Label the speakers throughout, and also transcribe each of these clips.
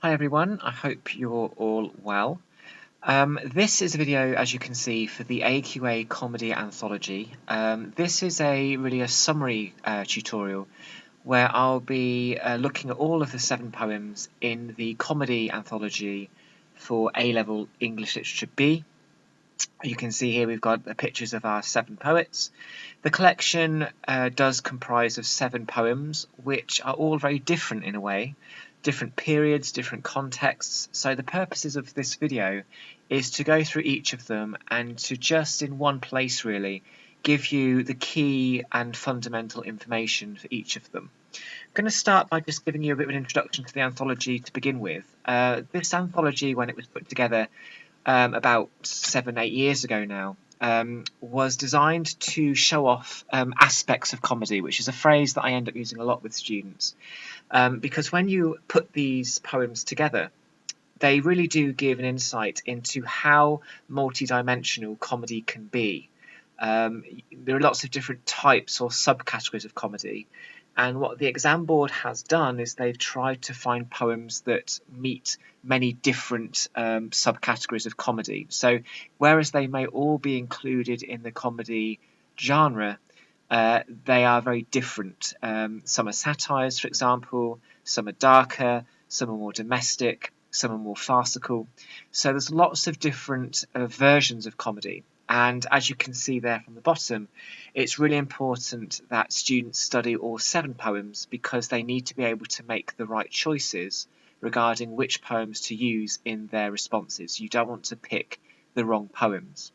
Speaker 1: Hi everyone, I hope you're all well. This is a video, as you can see, for the AQA Comedy Anthology. This is really a summary tutorial where I'll be looking at all of the 7 poems in the Comedy Anthology for A-Level English Literature B. You can see here we've got the pictures of our 7 poets. The collection does comprise of 7 poems, which are all very different in a way, different periods, different contexts. So the purposes of this video is to go through each of them and to just in one place really give you the key and fundamental information for each of them. I'm going to start by just giving you a bit of an introduction to the anthology to begin with. This anthology, when it was put together about 7-8 years ago now, was designed to show off aspects of comedy, which is a phrase that I end up using a lot with students, because when you put these poems together, they really do give an insight into how multidimensional comedy can be. There are lots of different types or subcategories of comedy, and what the exam board has done is they've tried to find poems that meet many different subcategories of comedy. So whereas they may all be included in the comedy genre, they are very different. Some are satires, for example, some are darker, some are more domestic, some are more farcical. So there's lots of different versions of comedy. And as you can see there from the bottom, it's really important that students study all 7 poems because they need to be able to make the right choices regarding which poems to use in their responses. You don't want to pick the wrong poems.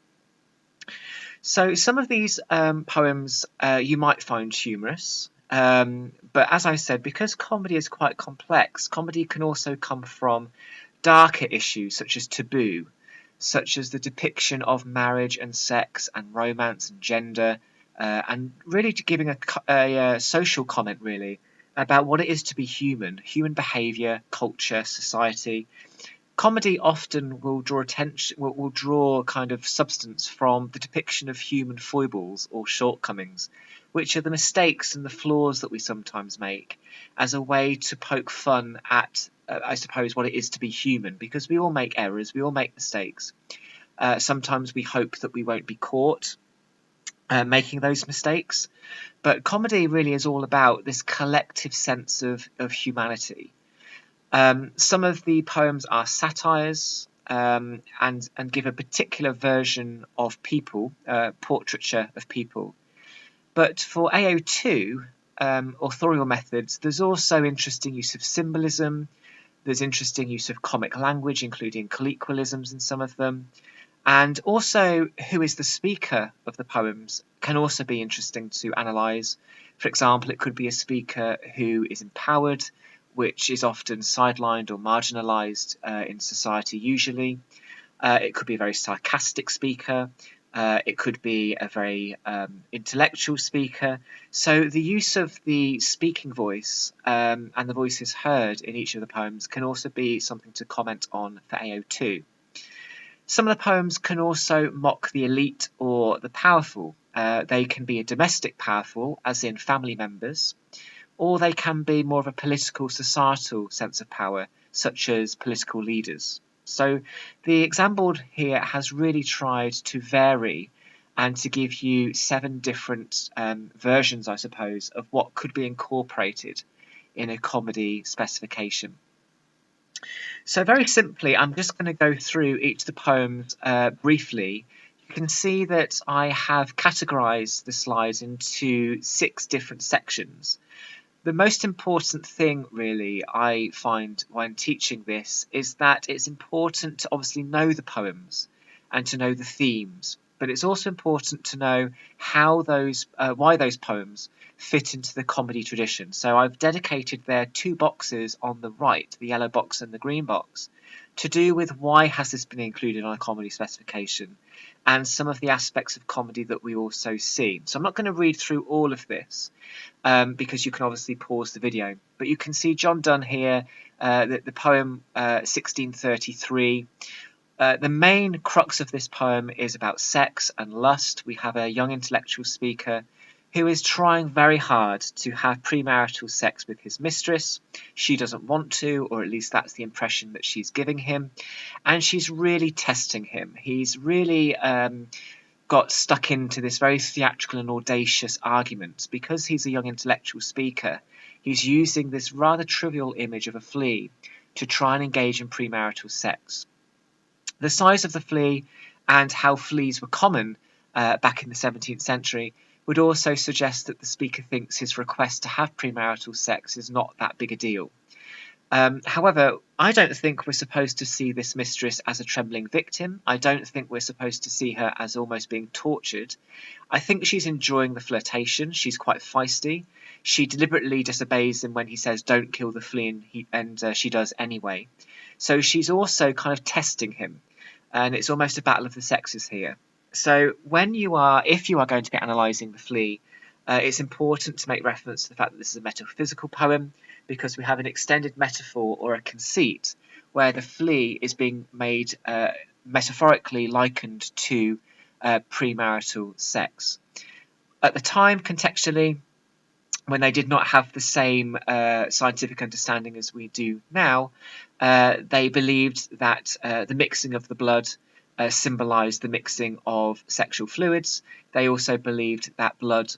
Speaker 1: So some of these poems you might find humorous, but as I said, because comedy is quite complex, comedy can also come from darker issues such as taboo, such as the depiction of marriage and sex and romance and gender, and really giving a social comment really about what it is to be human behaviour, culture, society. Comedy often will draw attention, will draw kind of substance from the depiction of human foibles or shortcomings, which are the mistakes and the flaws that we sometimes make, as a way to poke fun at, I suppose, what it is to be human, because we all make errors, we all make mistakes. Sometimes we hope that we won't be caught making those mistakes, but comedy really is all about this collective sense of humanity. Some of the poems are satires and give a particular version of people, portraiture of people. But for AO2, authorial methods, there's also interesting use of symbolism, there's interesting use of comic language, including colloquialisms in some of them, and also who is the speaker of the poems can also be interesting to analyse. For example, it could be a speaker who is empowered, which is often sidelined or marginalised in society usually. It could be a very sarcastic speaker. It could be a very intellectual speaker. So the use of the speaking voice and the voices heard in each of the poems can also be something to comment on for AO2. Some of the poems can also mock the elite or the powerful. They can be a domestic powerful, as in family members, or they can be more of a political, societal sense of power, such as political leaders. So the exam board here has really tried to vary and to give you 7 different versions, I suppose, of what could be incorporated in a comedy specification. So very simply, I'm just going to go through each of the poems briefly. You can see that I have categorized the slides into 6 different sections. The most important thing, really, I find when teaching this is that it's important to obviously know the poems and to know the themes, but it's also important to know how why those poems fit into the comedy tradition. So I've dedicated there 2 boxes on the right, the yellow box and the green box, to do with why has this been included on a comedy specification and some of the aspects of comedy that we also see. So I'm not going to read through all of this because you can obviously pause the video, but you can see John Donne here, the poem 1633. The main crux of this poem is about sex and lust. We have a young intellectual speaker who is trying very hard to have premarital sex with his mistress. She doesn't want to, or at least that's the impression that she's giving him, and she's really testing him. He's really got stuck into this very theatrical and audacious argument. Because he's a young intellectual speaker, he's using this rather trivial image of a flea to try and engage in premarital sex. The size of the flea and how fleas were common back in the 17th century would also suggest that the speaker thinks his request to have premarital sex is not that big a deal. However, I don't think we're supposed to see this mistress as a trembling victim. I don't think we're supposed to see her as almost being tortured. I think she's enjoying the flirtation. She's quite feisty. She deliberately disobeys him when he says don't kill the flea, and she does anyway. So she's also kind of testing him, and it's almost a battle of the sexes here. So if you are going to be analysing the Flea, it's important to make reference to the fact that this is a metaphysical poem, because we have an extended metaphor or a conceit where the flea is being made metaphorically likened to premarital sex. At the time, contextually, when they did not have the same scientific understanding as we do now, they believed that the mixing of the blood symbolised the mixing of sexual fluids. They also believed that blood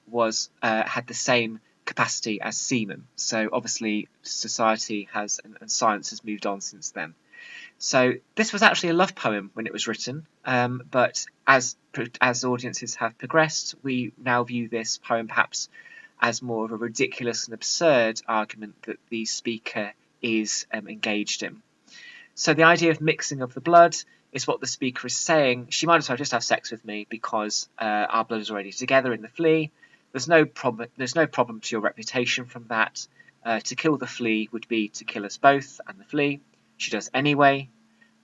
Speaker 1: had the same capacity as semen. So obviously society has and science has moved on since then. So this was actually a love poem when it was written, but as audiences have progressed, we now view this poem perhaps as more of a ridiculous and absurd argument that the speaker is engaged in. So the idea of mixing of the blood is what the speaker is saying. She might as well just have sex with me because our blood is already together in the flea. There's no problem to your reputation from that. To kill the flea would be to kill us both and the flea. She does anyway.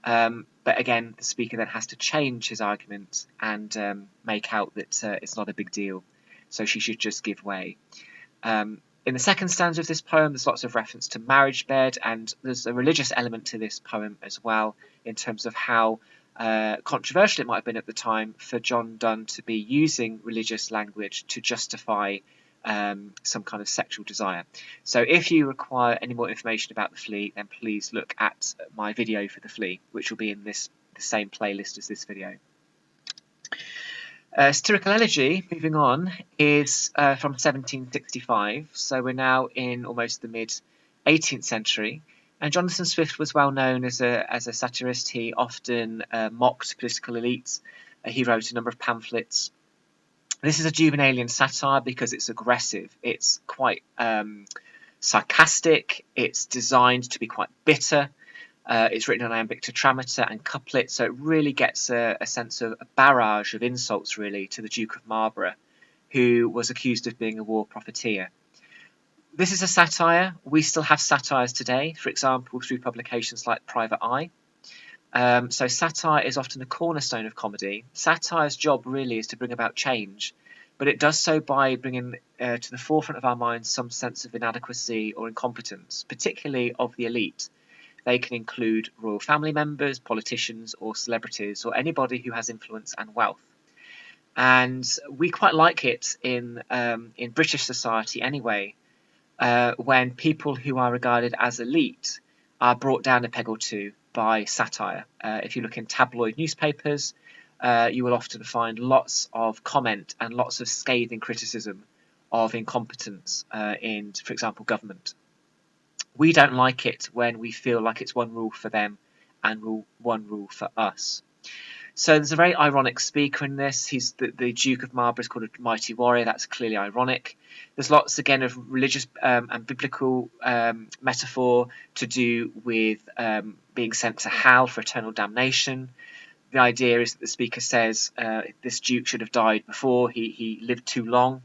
Speaker 1: But again, the speaker then has to change his argument and make out that it's not a big deal. So she should just give way. In the second stanza of this poem, there's lots of reference to marriage bed, and there's a religious element to this poem as well, in terms of how controversial it might have been at the time for John Donne to be using religious language to justify some kind of sexual desire. So if you require any more information about the Flea, then please look at my video for the Flea, which will be in the same playlist as this video. Satirical Elegy, moving on, is from 1765, so we're now in almost the mid-18th century. And Jonathan Swift was well known as a satirist. He often mocked political elites. He wrote a number of pamphlets. This is a Juvenalian satire because it's aggressive. It's quite sarcastic. It's designed to be quite bitter. It's written in iambic tetrameter and couplet, so it really gets a sense of a barrage of insults, really, to the Duke of Marlborough, who was accused of being a war profiteer. This is a satire. We still have satires today, for example, through publications like Private Eye. So satire is often a cornerstone of comedy. Satire's job really is to bring about change, but it does so by bringing to the forefront of our minds some sense of inadequacy or incompetence, particularly of the elite. They can include royal family members, politicians, or celebrities, or anybody who has influence and wealth. And we quite like it in British society anyway, when people who are regarded as elite are brought down a peg or two by satire. If you look in tabloid newspapers, you will often find lots of comment and lots of scathing criticism of incompetence in, for example, government. We don't like it when we feel like it's one rule for them and one rule for us. So there's a very ironic speaker in this. He's the Duke of Marlborough is called a mighty warrior. That's clearly ironic. There's lots, again, of religious and biblical metaphor to do with being sent to hell for eternal damnation. The idea is that the speaker says this Duke should have died before. He lived too long.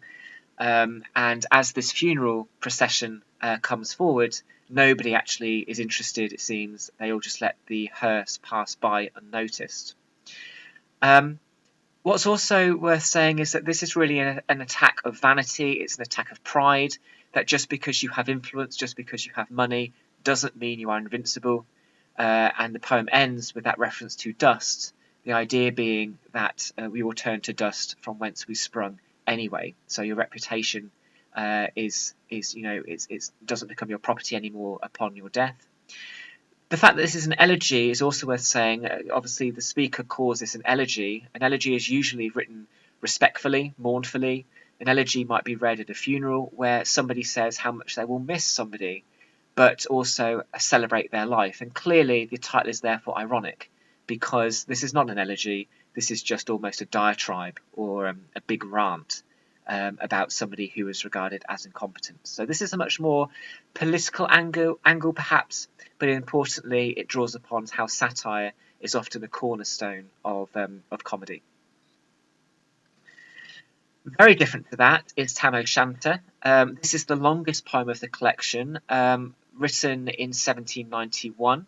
Speaker 1: And as this funeral procession comes forward, nobody actually is interested, it seems. They all just let the hearse pass by unnoticed. What's also worth saying is that this is really an attack of vanity. It's an attack of pride, that just because you have influence, just because you have money, doesn't mean you are invincible. And the poem ends with that reference to dust, the idea being that we will turn to dust from whence we sprung anyway. So your reputation is doesn't become your property anymore upon your death. The fact that this is an elegy is also worth saying. Obviously, the speaker calls this an elegy. An elegy is usually written respectfully, mournfully. An elegy might be read at a funeral where somebody says how much they will miss somebody, but also celebrate their life. And clearly, the title is therefore ironic, because this is not an elegy. This is just almost a diatribe or a big rant about somebody who is regarded as incompetent. So this is a much more political angle perhaps, but importantly it draws upon how satire is often a cornerstone of comedy. Very different to that is Tam O Shanter. This is the longest poem of the collection, written in 1791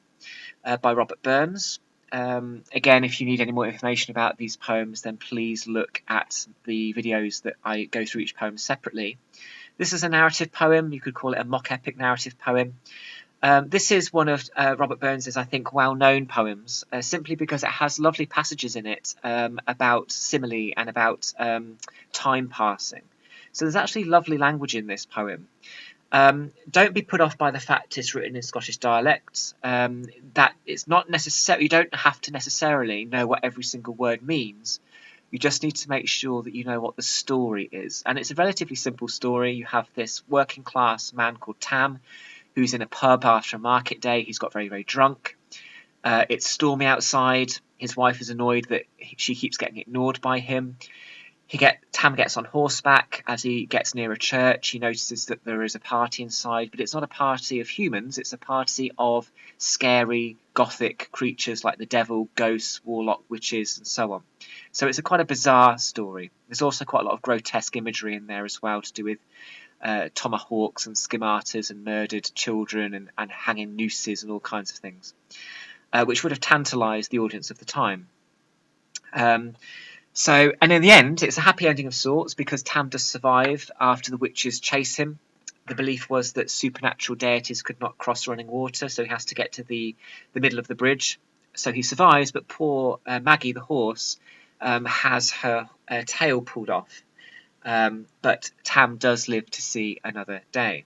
Speaker 1: by Robert Burns. Again, if you need any more information about these poems, then please look at the videos that I go through each poem separately. This is a narrative poem. You could call it a mock epic narrative poem. This is one of Robert Burns's, I think, well-known poems, simply because it has lovely passages in it about simile and about time passing. So there's actually lovely language in this poem. Don't be put off by the fact it's written in Scottish dialects. That it's not necessary. You don't have to necessarily know what every single word means. You just need to make sure that you know what the story is. And it's a relatively simple story. You have this working class man called Tam, who's in a pub after a market day. He's got very, very drunk. It's stormy outside. His wife is annoyed that she keeps getting ignored by him. Tam gets on horseback. As he gets near a church, he notices that there is a party inside, but it's not a party of humans, it's a party of scary, gothic creatures like the devil, ghosts, warlock, witches, and so on. So it's quite a bizarre story. There's also quite a lot of grotesque imagery in there as well, to do with tomahawks and schematas and murdered children and hanging nooses and all kinds of things, which would have tantalised the audience of the time. And in the end, it's a happy ending of sorts, because Tam does survive after the witches chase him. The belief was that supernatural deities could not cross running water, so he has to get to the middle of the bridge. So he survives, but poor Maggie, the horse, has her tail pulled off. But Tam does live to see another day.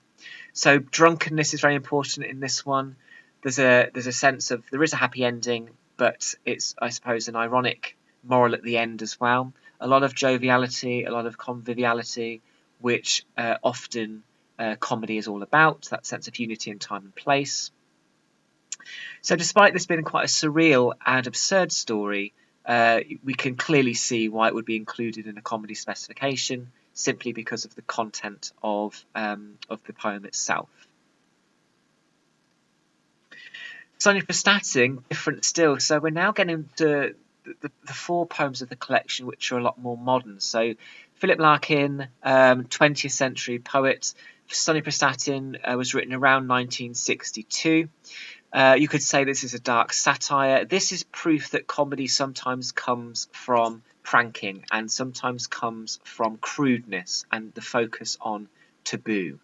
Speaker 1: So drunkenness is very important in this one. There's a sense of there is a happy ending, but it's, I suppose, an ironic moral at the end as well. A lot of joviality, a lot of conviviality, which often comedy is all about, that sense of unity in time and place. So despite this being quite a surreal and absurd story, we can clearly see why it would be included in a comedy specification, simply because of the content of the poem itself. Sonja Prestatyn, different still. So we're now getting to the four poems of the collection, which are a lot more modern. So Philip Larkin, 20th century poet. Sonja Prestatyn was written around 1962. You could say this is a dark satire. This is proof that comedy sometimes comes from pranking and sometimes comes from crudeness and the focus on taboo.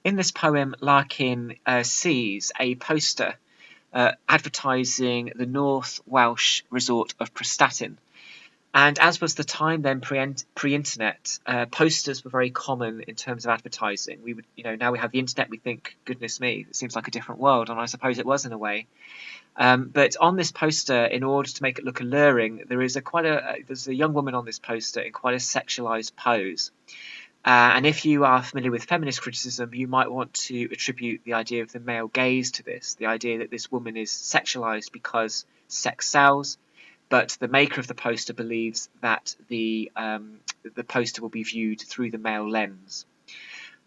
Speaker 1: In this poem, Larkin sees a poster advertising the North Welsh resort of Prestatyn. And as was the time then, pre-internet, posters were very common in terms of advertising. We would, now we have the internet, we think, goodness me, it seems like a different world, and I suppose it was in a way. But on this poster, in order to make it look alluring, there's a young woman on this poster in quite a sexualized pose. And if you are familiar with feminist criticism, you might want to attribute the idea of the male gaze to this, the idea that this woman is sexualized because sex sells, but the maker of the poster believes that the poster will be viewed through the male lens.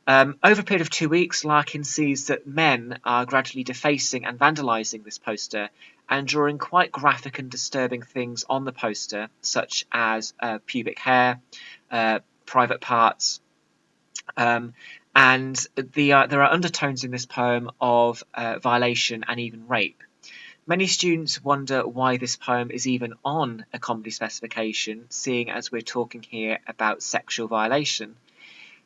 Speaker 1: Over a period of 2 weeks, Larkin sees that men are gradually defacing and vandalising this poster and drawing quite graphic and disturbing things on the poster, such as pubic hair, private parts, and there are undertones in this poem of violation and even rape. Many students wonder why this poem is even on a comedy specification, seeing as we're talking here about sexual violation.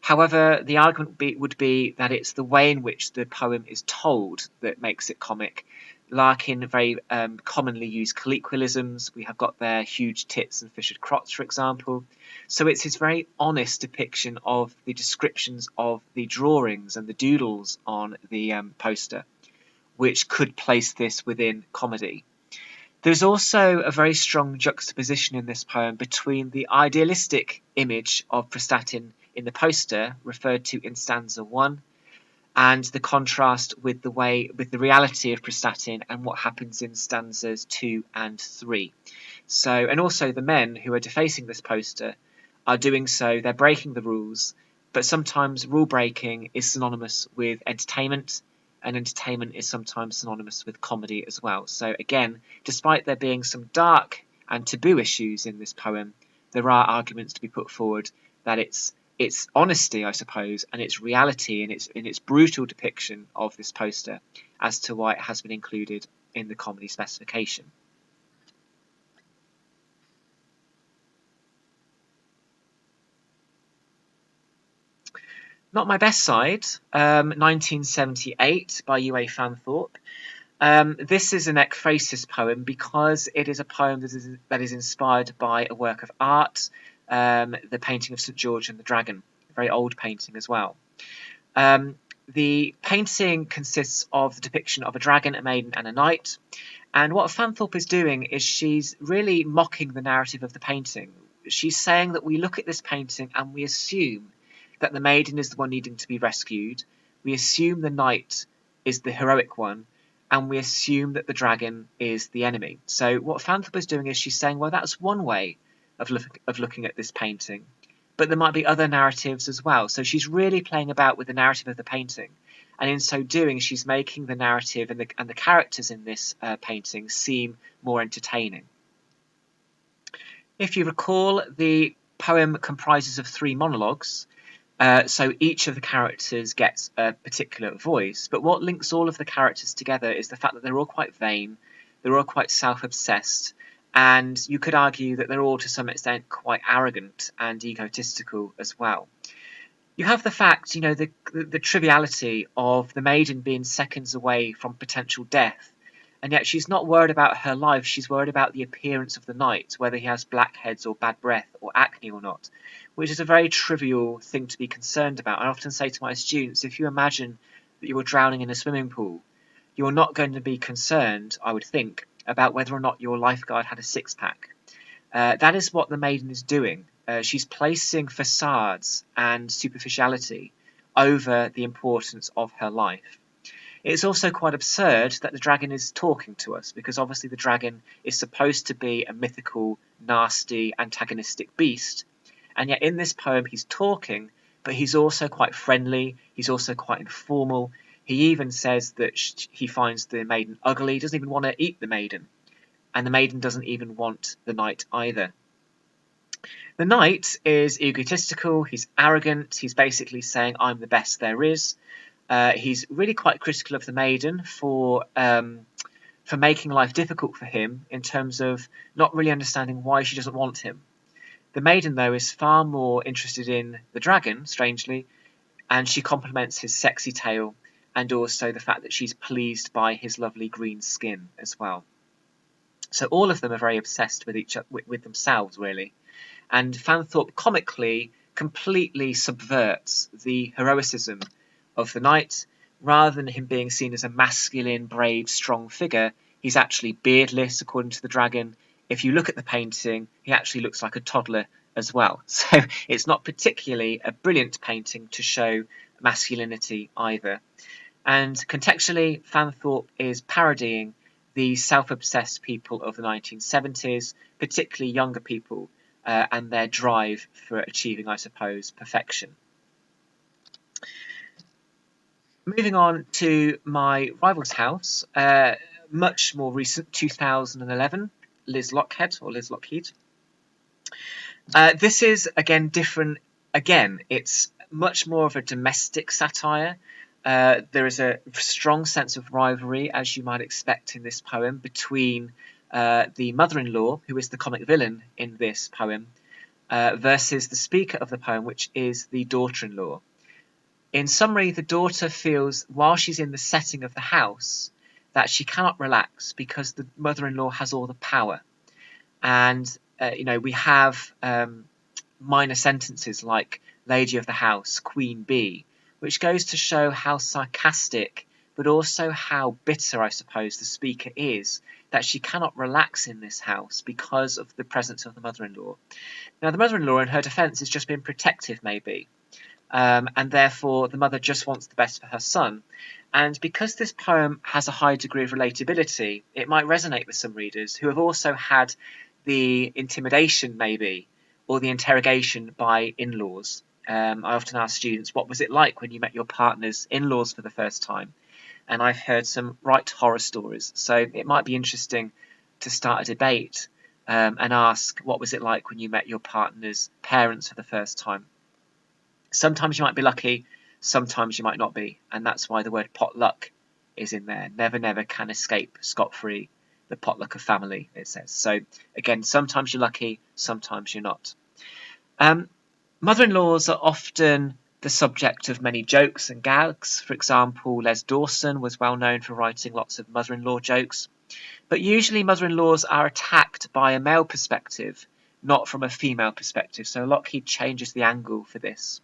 Speaker 1: However, the argument would be that it's the way in which the poem is told that makes it comic, Larkin very commonly used colloquialisms. We have got their huge tits and fissured crotch, for example. So it's his very honest depiction of the descriptions of the drawings and the doodles on the poster, which could place this within comedy. There's also a very strong juxtaposition in this poem between the idealistic image of Prestatyn in the poster, referred to in stanza 1, and the contrast with the reality of Prestatyn and what happens in stanzas 2 and 3. So, and also the men who are defacing this poster are doing so, they're breaking the rules, but sometimes rule breaking is synonymous with entertainment, and entertainment is sometimes synonymous with comedy as well. So again, despite there being some dark and taboo issues in this poem, there are arguments to be put forward that its honesty, I suppose, and its reality and its brutal depiction of this poster as to why it has been included in the comedy specification. Not My Best Side, 1978 by UA Fanthorpe. This is an ekphrasis poem because it is a poem that is inspired by a work of art, the painting of St George and the Dragon, a very old painting as well. The painting consists of the depiction of a dragon, a maiden and a knight, and what Fanthorpe is doing is she's really mocking the narrative of the painting. She's saying that we look at this painting and we assume that the maiden is the one needing to be rescued, we assume the knight is the heroic one, and we assume that the dragon is the enemy. So what Fanthorpe is doing is she's saying, well, that's one way of looking at this painting, but there might be other narratives as well. So she's really playing about with the narrative of the painting, and in so doing, she's making the narrative and the characters in this painting seem more entertaining. If you recall, the poem comprises of 3 monologues. So each of the characters gets a particular voice, but what links all of the characters together is the fact that they're all quite vain, they're all quite self-obsessed, and you could argue that they're all to some extent quite arrogant and egotistical as well. You have the fact, the triviality of the maiden being seconds away from potential death, and yet she's not worried about her life, she's worried about the appearance of the knight, whether he has blackheads or bad breath or acne or not, which is a very trivial thing to be concerned about. I often say to my students, if you imagine that you were drowning in a swimming pool, you're not going to be concerned, I would think, about whether or not your lifeguard had a six-pack. That is what the maiden is doing. She's placing facades and superficiality over the importance of her life. It's also quite absurd that the dragon is talking to us, because obviously the dragon is supposed to be a mythical, nasty, antagonistic beast, and yet in this poem he's talking, but he's also quite friendly, he's also quite informal. He even says that he finds the maiden ugly, he doesn't even want to eat the maiden, and the maiden doesn't even want the knight either. The knight is egotistical, he's arrogant, he's basically saying, I'm the best there is. He's really quite critical of the maiden for making life difficult for him in terms of not really understanding why she doesn't want him. The maiden, though, is far more interested in the dragon, strangely, and she compliments his sexy tail and also the fact that she's pleased by his lovely green skin as well. So all of them are very obsessed with themselves, really. And Fanthorpe comically completely subverts the heroicism of the knight. Rather than him being seen as a masculine, brave, strong figure, he's actually beardless, according to the dragon. If you look at the painting, he actually looks like a toddler as well. So it's not particularly a brilliant painting to show masculinity either. And contextually, Fanthorpe is parodying the self-obsessed people of the 1970s, particularly younger people, and their drive for achieving, I suppose, perfection. Moving on to my rival's house, much more recent, 2011, Liz Lockheed. This is, again, different. Again, it's much more of a domestic satire. There is a strong sense of rivalry, as you might expect in this poem, between the mother-in-law, who is the comic villain in this poem, versus the speaker of the poem, which is the daughter-in-law. In summary, the daughter feels, while she's in the setting of the house, that she cannot relax because the mother-in-law has all the power. And we have minor sentences like lady of the house, queen bee, which goes to show how sarcastic but also how bitter, I suppose, the speaker is, that she cannot relax in this house because of the presence of the mother-in-law. Now, the mother-in-law, in her defence, has just been protective, maybe, and therefore the mother just wants the best for her son. And because this poem has a high degree of relatability, it might resonate with some readers who have also had the intimidation, maybe, or the interrogation by in-laws. I often ask students, what was it like when you met your partner's in-laws for the first time? And I've heard some right horror stories. So it might be interesting to start a debate and ask, what was it like when you met your partner's parents for the first time? Sometimes you might be lucky, sometimes you might not be. And that's why the word potluck is in there. Never, never can escape scot-free the potluck of family, it says. So again, sometimes you're lucky, sometimes you're not. Mother-in-laws are often the subject of many jokes and gags. For example, Les Dawson was well known for writing lots of mother-in-law jokes. But usually mother-in-laws are attacked by a male perspective, not from a female perspective. So Lockheed changes the angle for this.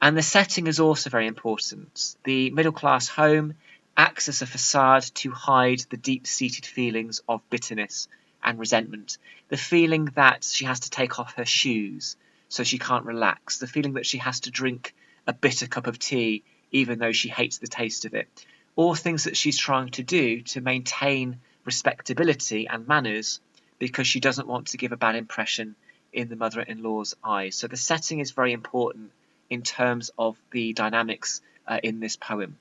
Speaker 1: And the setting is also very important. The middle-class home acts as a facade to hide the deep-seated feelings of bitterness and resentment. The feeling that she has to take off her shoes so she can't relax. The feeling that she has to drink a bitter cup of tea even though she hates the taste of it. All things that she's trying to do to maintain respectability and manners because she doesn't want to give a bad impression in the mother-in-law's eyes. So the setting is very important in terms of the dynamics in this poem.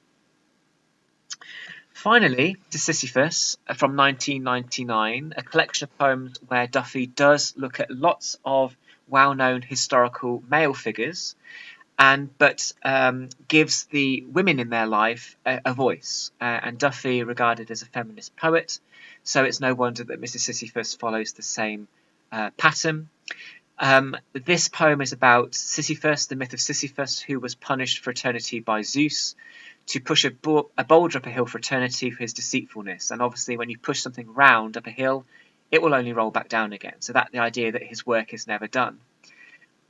Speaker 1: Finally, to Sisyphus from 1999, a collection of poems where Duffy does look at lots of well-known historical male figures, but gives the women in their life a voice. And Duffy regarded as a feminist poet, so it's no wonder that Mrs Sisyphus follows the same pattern. This poem is about Sisyphus, the myth of Sisyphus, who was punished for eternity by Zeus to push a boulder up a hill for eternity for his deceitfulness. And obviously when you push something round up a hill, it will only roll back down again. So that's the idea that his work is never done.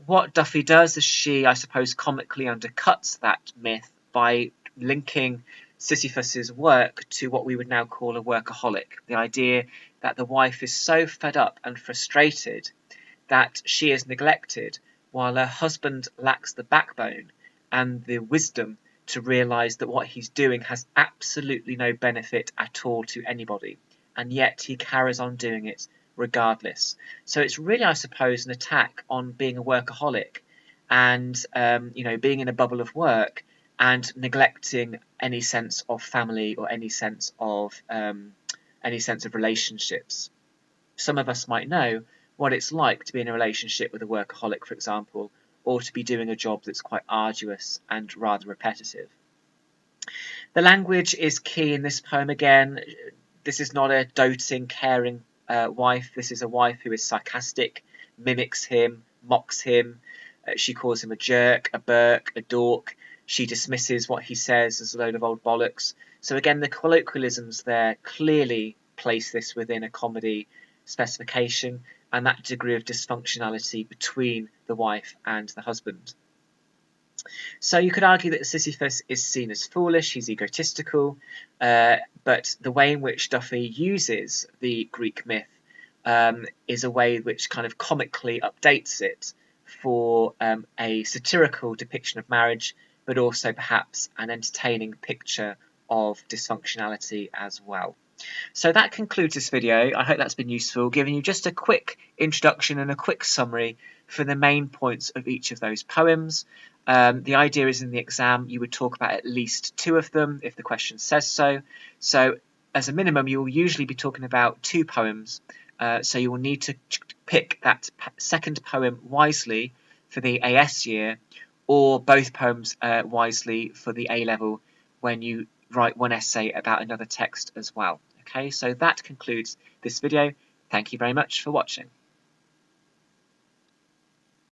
Speaker 1: What Duffy does is she, I suppose, comically undercuts that myth by linking Sisyphus's work to what we would now call a workaholic. The idea that the wife is so fed up and frustrated that she is neglected, while her husband lacks the backbone and the wisdom to realise that what he's doing has absolutely no benefit at all to anybody, and yet he carries on doing it regardless. So it's really, I suppose, an attack on being a workaholic and being in a bubble of work and neglecting any sense of family or any sense of relationships. Some of us might know what it's like to be in a relationship with a workaholic, for example, or to be doing a job that's quite arduous and rather repetitive. The language is key in this poem again. This is not a doting, caring wife. This is a wife who is sarcastic, mimics him, mocks him. She calls him a jerk, a Burke, a dork. She dismisses what he says as a load of old bollocks. So again, the colloquialisms there clearly place this within a comedy specification and that degree of dysfunctionality between the wife and the husband. So you could argue that Sisyphus is seen as foolish, he's egotistical, but the way in which Duffy uses the Greek myth is a way which kind of comically updates it for a satirical depiction of marriage, but also perhaps an entertaining picture of dysfunctionality as well. So that concludes this video. I hope that's been useful, giving you just a quick introduction and a quick summary for the main points of each of those poems. The idea is in the exam you would talk about at least 2 of them if the question says so. So as a minimum you will usually be talking about 2 poems, so you will need to pick that second poem wisely for the AS year, or both poems wisely for the A level when you write one essay about another text as well. Okay, so that concludes this video. Thank you very much for watching.